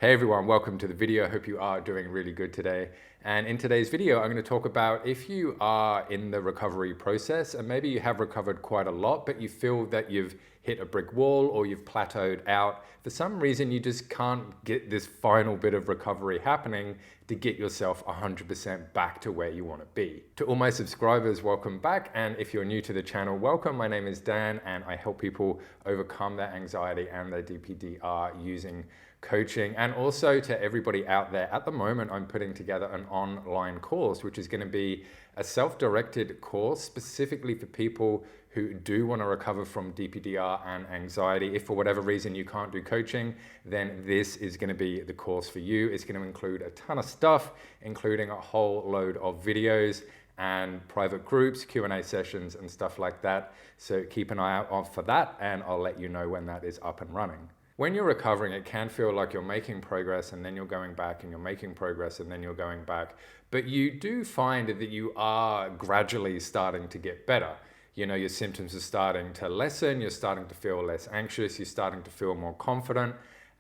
Hey everyone, welcome to the video. Hope you are doing really good today. And in today's video, I'm going to talk about if you are in the recovery process and maybe you have recovered quite a lot, but you feel that you've hit a brick wall or you've plateaued out. For some reason, you just can't get this final bit of recovery happening to get yourself 100% back to where you want to be. To all my subscribers, welcome back. And if you're new to the channel, welcome. My name is Dan and I help people overcome their anxiety and their DPDR using coaching. And also to everybody out there, at the moment I'm putting together an online course which is going to be a self-directed course specifically for people who do want to recover from DPDR and anxiety. If for whatever reason you can't do coaching, then this is going to be the course for you. It's going to include a ton of stuff, including a whole load of videos and private groups, Q&A sessions and stuff like that. So keep an eye out for that and I'll let you know when that is up and running. When you're recovering, it can feel like you're making progress and then you're going back and you're making progress and then you're going back. But you do find that you are gradually starting to get better. You know, your symptoms are starting to lessen, you're starting to feel less anxious, you're starting to feel more confident.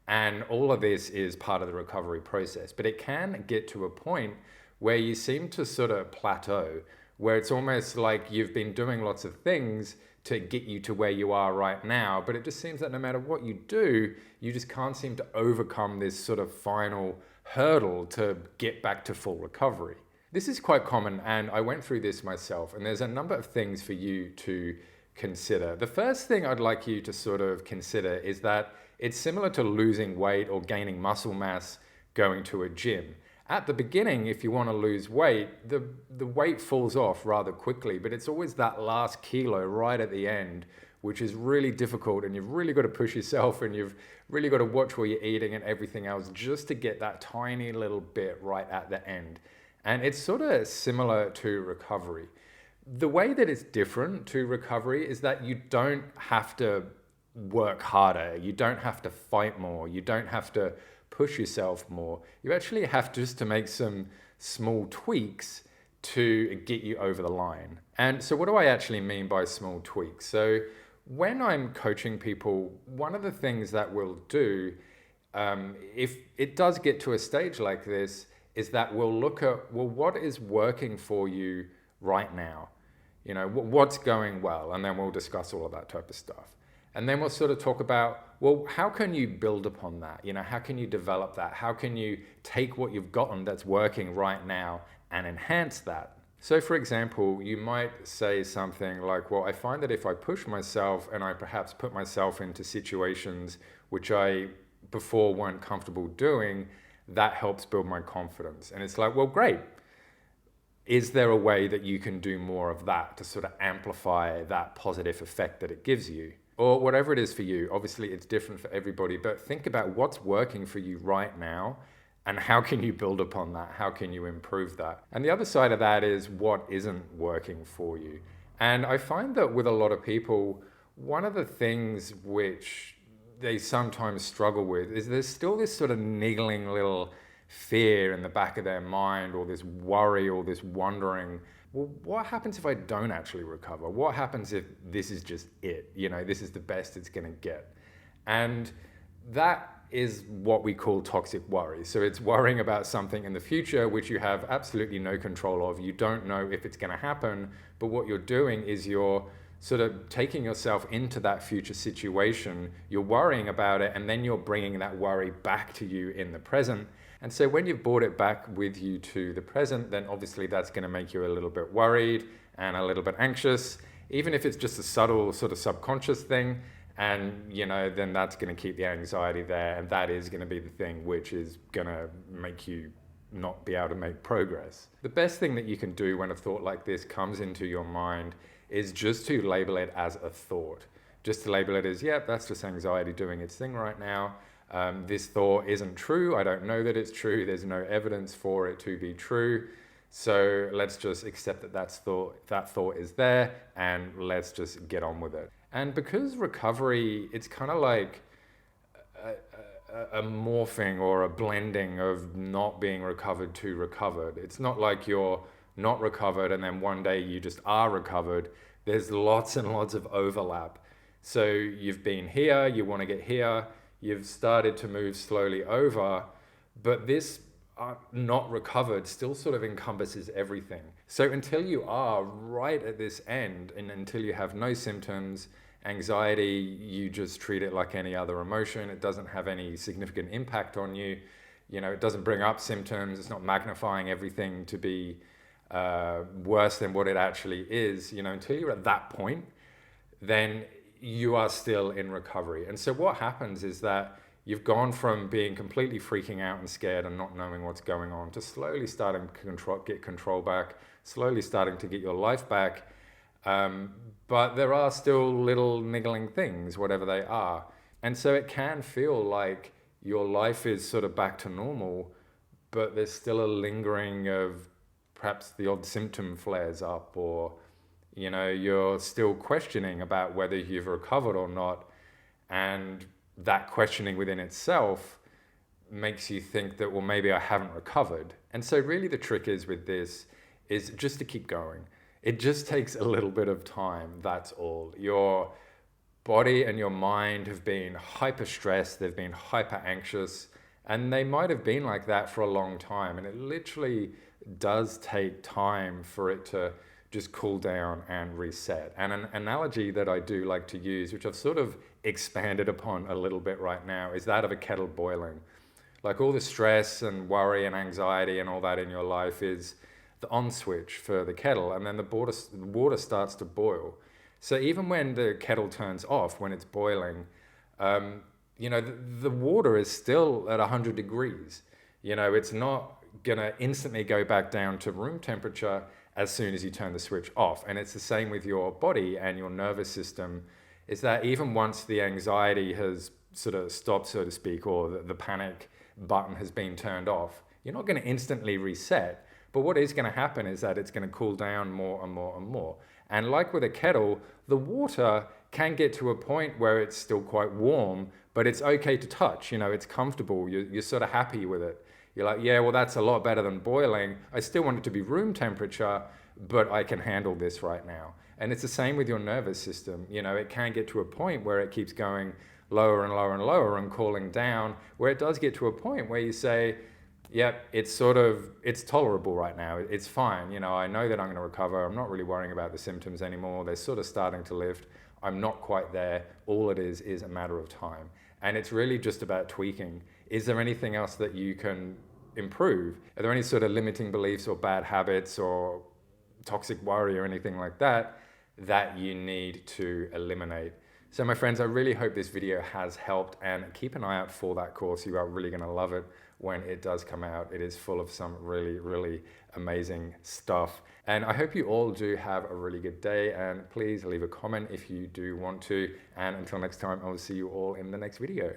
And all of this is part of the recovery process. But it can get to a point where you seem to sort of plateau, where it's almost like you've been doing lots of things to get you to where you are right now, but it just seems that no matter what you do, you just can't seem to overcome this sort of final hurdle to get back to full recovery. This is quite common, and I went through this myself, and there's a number of things for you to consider. The first thing I'd like you to sort of consider is that it's similar to losing weight or gaining muscle mass going to a gym. At the beginning, if you want to lose weight, the weight falls off rather quickly, but it's always that last kilo right at the end, which is really difficult, and you've really got to push yourself and you've really got to watch what you're eating and everything else just to get that tiny little bit right at the end. And it's sort of similar to recovery. The way that it's different to recovery is that you don't have to work harder, you don't have to fight more, you don't have to push yourself more. You actually have just to make some small tweaks to get you over the line. And so what do I actually mean by small tweaks? So when I'm coaching people, one of the things that we'll do, if it does get to a stage like this, is that we'll look at, well, what is working for you right now? You know, what's going well? And then we'll discuss all of that type of stuff. And then we'll sort of talk about, well, how can you build upon that? You know, how can you develop that? How can you take what you've gotten that's working right now and enhance that? So for example, you might say something like, well, I find that if I push myself and I perhaps put myself into situations which I before weren't comfortable doing, that helps build my confidence. And it's like, well, great. Is there a way that you can do more of that to sort of amplify that positive effect that it gives you? Or whatever it is for you. Obviously it's different for everybody, but think about what's working for you right now and how can you build upon that? How can you improve that? And the other side of that is what isn't working for you. And I find that with a lot of people, one of the things which they sometimes struggle with is there's still this sort of niggling little fear in the back of their mind, or this worry or this wondering, well, what happens if I don't actually recover? What happens if this is just it? You know, this is the best it's going to get. And that is what we call toxic worry. So it's worrying about something in the future which you have absolutely no control of. You don't know if it's going to happen, but what you're doing is you're sort of taking yourself into that future situation. You're worrying about it, and then you're bringing that worry back to you in the present. And so when you've brought it back with you to the present, then obviously that's going to make you a little bit worried and a little bit anxious, even if it's just a subtle sort of subconscious thing. And, you know, then that's going to keep the anxiety there. And that is going to be the thing which is going to make you not be able to make progress. The best thing that you can do when a thought like this comes into your mind is just to label it as a thought. Just to label it as, yeah, that's just anxiety doing its thing right now. This thought isn't true. I don't know that it's true. There's no evidence for it to be true. So let's just accept that that thought is there, and let's just get on with it. And because recovery, it's kind of like a morphing or a blending of not being recovered to recovered. It's not like you're not recovered and then one day you just are recovered. There's lots and lots of overlap. So you've been here, you want to get here, you've started to move slowly over, but this not recovered still sort of encompasses everything. So until you are right at this end, and until you have no symptoms, anxiety, you just treat it like any other emotion. It doesn't have any significant impact on you. You know, it doesn't bring up symptoms. It's not magnifying everything to be worse than what it actually is. You know, until you're at that point, then you are still in recovery. And so what happens is that you've gone from being completely freaking out and scared and not knowing what's going on to slowly starting to get control back, slowly starting to get your life back. But there are still little niggling things, whatever they are. And so it can feel like your life is sort of back to normal, but there's still a lingering of perhaps the odd symptom flares up, or, you know, you're still questioning about whether you've recovered or not. And that questioning within itself makes you think that, well, maybe I haven't recovered. And so really the trick is with this is just to keep going. It just takes a little bit of time, that's all. Your body and your mind have been hyper stressed, they've been hyper anxious, and they might have been like that for a long time. And it literally does take time for it to just cool down and reset. And an analogy that I do like to use, which I've sort of expanded upon a little bit right now, is that of a kettle boiling. Like all the stress and worry and anxiety and all that in your life is the on switch for the kettle, and then the water starts to boil. So even when the kettle turns off, when it's boiling, you know, the water is still at 100 degrees. You know, it's not gonna instantly go back down to room temperature as soon as you turn the switch off. And it's the same with your body and your nervous system, is that even once the anxiety has sort of stopped, so to speak, or the panic button has been turned off, you're not gonna instantly reset. But what is gonna happen is that it's gonna cool down more and more and more. And like with a kettle, the water can get to a point where it's still quite warm, but it's okay to touch, you know, it's comfortable, you're sort of happy with it. You're like, yeah, well, that's a lot better than boiling. I still want it to be room temperature, but I can handle this right now. And it's the same with your nervous system. You know, it can get to a point where it keeps going lower and lower and lower and cooling down, where it does get to a point where you say, yep, it's tolerable right now. It's fine. You know, I know that I'm going to recover. I'm not really worrying about the symptoms anymore. They're sort of starting to lift. I'm not quite there. All it is a matter of time. And it's really just about tweaking. Is there anything else that you can improve? Are there any sort of limiting beliefs or bad habits or toxic worry or anything like that you need to eliminate? So my friends, I really hope this video has helped, and keep an eye out for that course. You are really going to love it when it does come out. It is full of some really, really amazing stuff. And I hope you all do have a really good day, and please leave a comment if you do want to. And until next time, I will see you all in the next video.